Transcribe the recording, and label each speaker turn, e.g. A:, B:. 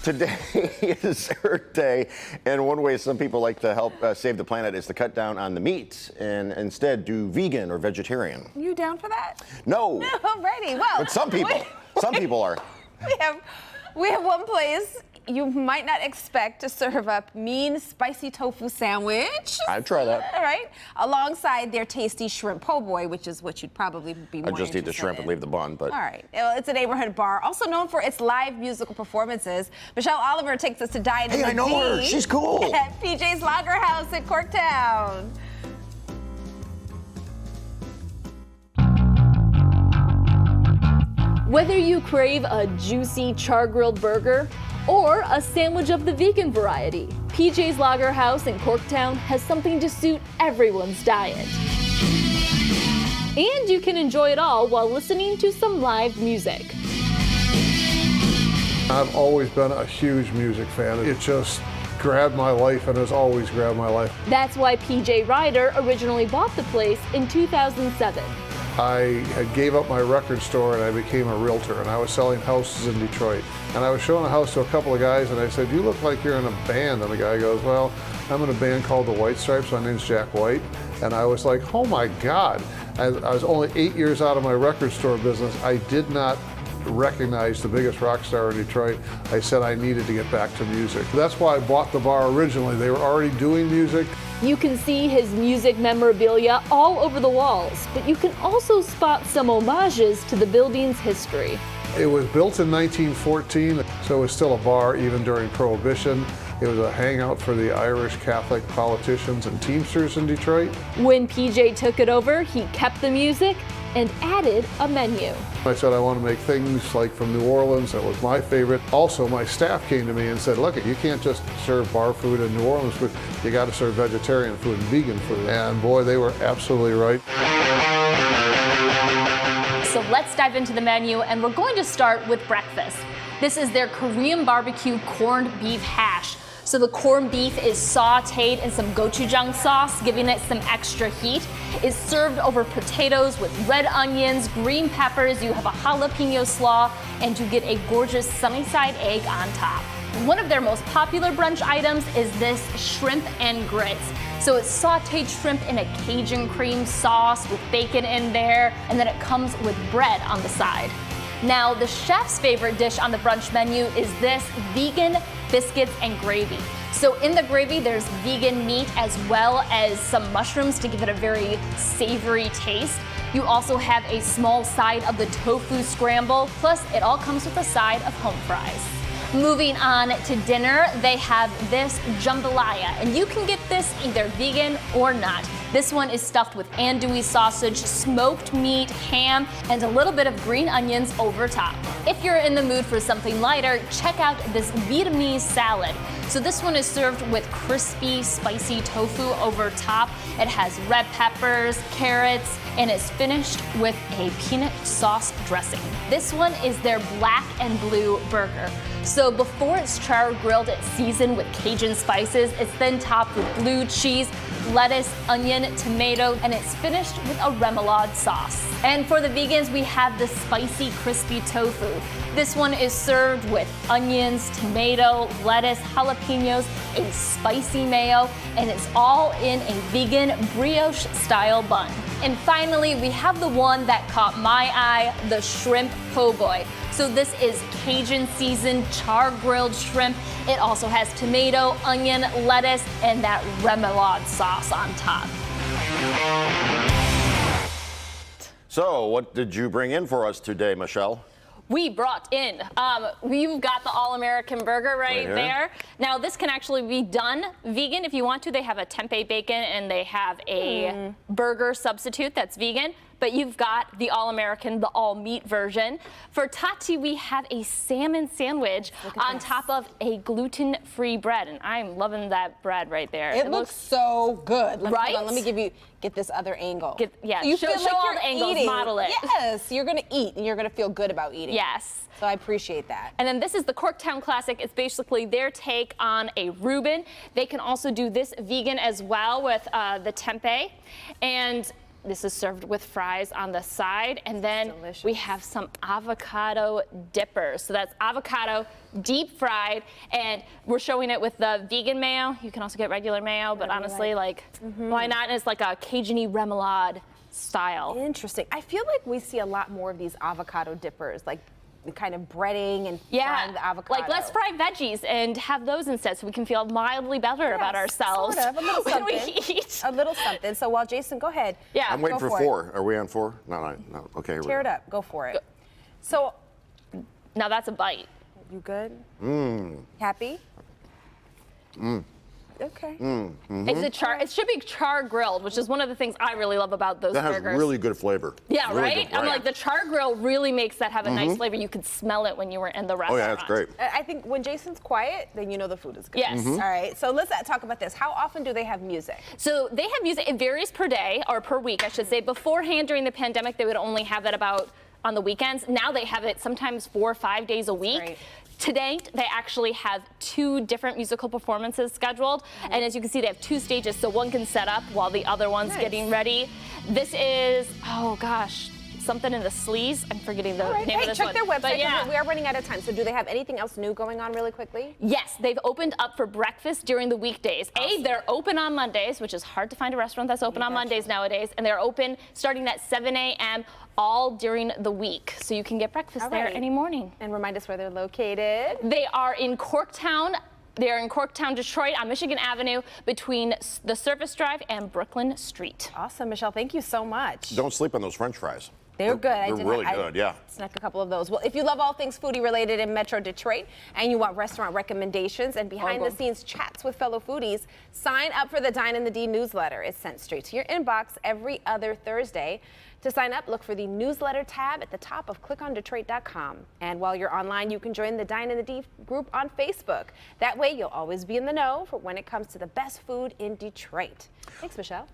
A: Today is Earth Day, and one way some people like to help save the planet is to cut down on the meat and instead do vegan or vegetarian.
B: You down for that?
A: No.
B: Alrighty, well.
A: But some people are.
B: We have one place you might not expect to serve up mean spicy tofu sandwich.
A: I'd try that.
B: All right. Alongside their tasty shrimp po' boy, which is what you'd probably be more
A: I'd just eat the shrimp and leave the bun, but.
B: All right. Well, it's a neighborhood bar, also known for its live musical performances. Michelle Oliver takes us to dine in
A: Hey, I know her. She's cool.
B: At PJ's Lager House in Corktown.
C: Whether you crave a juicy char-grilled burger or a sandwich of the vegan variety, PJ's Lager House in Corktown has something to suit everyone's diet. And you can enjoy it all while listening to some live music.
D: I've always been a huge music fan. It just grabbed my life and has always grabbed my life.
C: That's why PJ Ryder originally bought the place in 2007.
D: I gave up my record store and I became a realtor, and I was selling houses in Detroit. And I was showing a house to a couple of guys and I said, "You look like you're in a band." And the guy goes, "Well, I'm in a band called the White Stripes. My name's Jack White." And I was like, oh my God. I was only 8 years out of my record store business. I did not recognize the biggest rock star in Detroit. I said I needed to get back to music. That's why I bought the bar originally. They were already doing music.
C: You can see his music memorabilia all over the walls, but you can also spot some homages to the building's history.
D: It was built in 1914, so it was still a bar even during Prohibition. It was a hangout for the Irish Catholic politicians and Teamsters in Detroit.
C: When PJ took it over, he kept the music and added a menu.
D: I said I want to make things like from New Orleans. That was my favorite. Also, my staff came to me and said, "Look, you can't just serve bar food and New Orleans food. You got to serve vegetarian food and vegan food." And boy, they were absolutely right.
C: So let's dive into the menu, and we're going to start with breakfast. This is their Korean barbecue corned beef hash. So the corned beef is sauteed in some gochujang sauce, giving it some extra heat. It's served over potatoes with red onions, green peppers, you have a jalapeno slaw, and you get a gorgeous sunny side egg on top. One of their most popular brunch items is this shrimp and grits. So it's sauteed shrimp in a Cajun cream sauce with bacon in there, and then it comes with bread on the side. Now, the chef's favorite dish on the brunch menu is this vegan biscuits and gravy. So in the gravy, there's vegan meat as well as some mushrooms to give it a very savory taste. You also have a small side of the tofu scramble, plus it all comes with a side of home fries. Moving on to dinner, they have this jambalaya, and you can get this either vegan or not. This one is stuffed with andouille sausage, smoked meat, ham, and a little bit of green onions over top. If you're in the mood for something lighter, check out this Vietnamese salad. So this one is served with crispy, spicy tofu over top. It has red peppers, carrots, and is finished with a peanut sauce dressing. This one is their black and blue burger. So before it's char grilled, it's seasoned with Cajun spices. It's then topped with blue cheese, lettuce, onion, tomato, and it's finished with a remoulade sauce. And for the vegans, we have the spicy, crispy tofu. This one is served with onions, tomato, lettuce, jalapenos, a spicy mayo, and it's all in a vegan brioche style bun. And finally, we have the one that caught my eye, the shrimp po' boy. So this is Cajun seasoned char grilled shrimp. It also has tomato, onion, lettuce, and that remoulade sauce on top.
A: So, what did you bring in for us today, Michelle?
C: We brought in, we've got the All-American burger right there. Now, this can actually be done vegan if you want to. They have a tempeh bacon and they have a burger substitute that's vegan. But you've got the All-American, the all-meat version. For Tati, we have a salmon sandwich on top of a gluten-free bread. And I'm loving that bread right there.
B: It looks so good.
C: Right?
B: Hold on, let me get this other angle.
C: Yeah,
B: you
C: show
B: feel like
C: all
B: you're
C: the angles,
B: eating.
C: model it.
B: Yes, you're gonna eat and you're gonna feel good about eating.
C: Yes.
B: So I appreciate that.
C: And then this is the Corktown Classic. It's basically their take on a Reuben. They can also do this vegan as well with the tempeh. And This is served with fries on the side, and then
B: delicious.
C: we have some avocado dippers. So that's avocado deep fried, and we're showing it with the vegan mayo. You can also get regular mayo, but honestly, like, why not? And it's like a Cajun-y remoulade style.
B: Interesting. I feel like we see a lot more of these avocado dippers, like kind of breading and frying the avocado.
C: Like let's fry veggies and have those instead so we can feel mildly better about ourselves
B: Sort of, a little
C: when
B: something.
C: we eat.
B: A little something. So while Jason, go ahead.
C: Yeah.
A: I'm waiting
B: Go
A: for
B: for it.
A: 4. Are we on 4? No. Okay. Here we
B: Tear
A: go.
B: it up. Go for it. So,
C: Now that's a bite.
B: you good? Happy? Okay.
C: It's a char. It should be char grilled, which is one of the things I really love about those
A: That has
C: burgers.
A: really good flavor.
C: Yeah,
A: Really
C: right?
A: good,
C: I'm like, the char grill really makes that have a nice flavor. You could smell it when you were in the
A: Oh
C: restaurant.
A: yeah, that's great.
B: I think when Jason's quiet, then you know the food is good.
C: Yes.
B: All right. So let's talk about this. How often do they have music?
C: So they have music. It varies per day, or per week, I should say. Beforehand, during the pandemic, they would only have it about on the weekends. Now they have it sometimes 4 or 5 days a week.
B: great.
C: To date, they actually have 2 different musical performances scheduled. And as you can see, they have 2 stages, so one can set up while the other one's
B: Nice.
C: getting ready. This is, oh gosh, something in the sleaze. I'm forgetting the
B: All right.
C: name
B: Hey,
C: of this
B: check
C: one.
B: their website.
C: But
B: 'Cause
C: yeah.
B: we are running out of time. So do they have anything else new going on really quickly?
C: Yes, they've opened up for breakfast during the weekdays. They're open on Mondays, which is hard to find a restaurant that's open on Mondays nowadays, and they're open starting at 7 a.m. all during the week. So you can get breakfast
B: All
C: there
B: right.
C: any morning.
B: And remind us where they're located.
C: They are in Corktown. They're in Corktown, Detroit on Michigan Avenue between the Service Drive and Brooklyn Street.
B: Awesome, Michelle. Thank you so much.
A: Don't sleep on those French fries.
B: They're good.
A: They're really good. Yeah.
B: Snuck a couple of those. Well, if you love all things foodie related in Metro Detroit and you want restaurant recommendations and behind the scenes chats with fellow foodies, sign up for the Dine in the D newsletter. It's sent straight to your inbox every other Thursday. To sign up, look for the newsletter tab at the top of clickondetroit.com. And while you're online, you can join the Dine in the D group on Facebook. That way, you'll always be in the know for when it comes to the best food in Detroit. Thanks, Michelle.